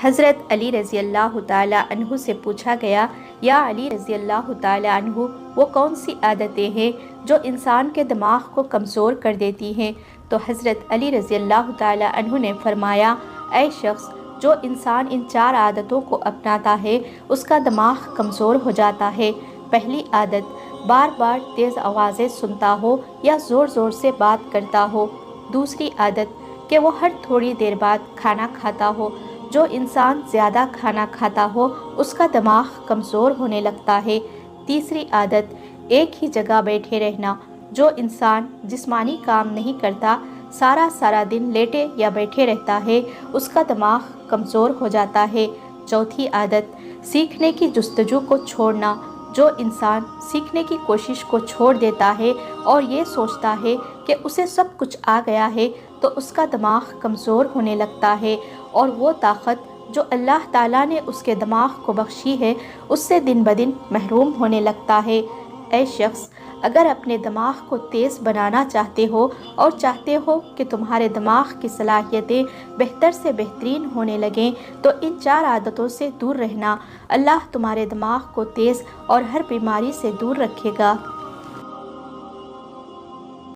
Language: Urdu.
حضرت علی رضی اللہ تعالیٰ عنہ سے پوچھا گیا، یا علی رضی اللہ تعالیٰ عنہ، وہ کون سی عادتیں ہیں جو انسان کے دماغ کو کمزور کر دیتی ہیں؟ تو حضرت علی رضی اللہ تعالیٰ عنہ نے فرمایا، اے شخص، جو انسان ان 4 عادتوں کو اپناتا ہے اس کا دماغ کمزور ہو جاتا ہے۔ پہلی عادت، بار بار تیز آوازیں سنتا ہو یا زور زور سے بات کرتا ہو۔ دوسری عادت کہ وہ ہر تھوڑی دیر بعد کھانا کھاتا ہو۔ جو انسان زیادہ کھانا کھاتا ہو اس کا دماغ کمزور ہونے لگتا ہے۔ تیسری عادت، ایک ہی جگہ بیٹھے رہنا۔ جو انسان جسمانی کام نہیں کرتا، سارا دن لیٹے یا بیٹھے رہتا ہے، اس کا دماغ کمزور ہو جاتا ہے۔ چوتھی عادت، سیکھنے کی جستجو کو چھوڑنا۔ جو انسان سیکھنے کی کوشش کو چھوڑ دیتا ہے اور یہ سوچتا ہے کہ اسے سب کچھ آ گیا ہے، تو اس کا دماغ کمزور ہونے لگتا ہے اور وہ طاقت جو اللہ تعالیٰ نے اس کے دماغ کو بخشی ہے اس سے دن بدن محروم ہونے لگتا ہے۔ اے شخص، اگر اپنے دماغ کو تیز بنانا چاہتے ہو اور چاہتے ہو کہ تمہارے دماغ کی صلاحیتیں بہتر سے بہترین ہونے لگیں، تو ان 4 عادتوں سے دور رہنا۔ اللہ تمہارے دماغ کو تیز اور ہر بیماری سے دور رکھے گا۔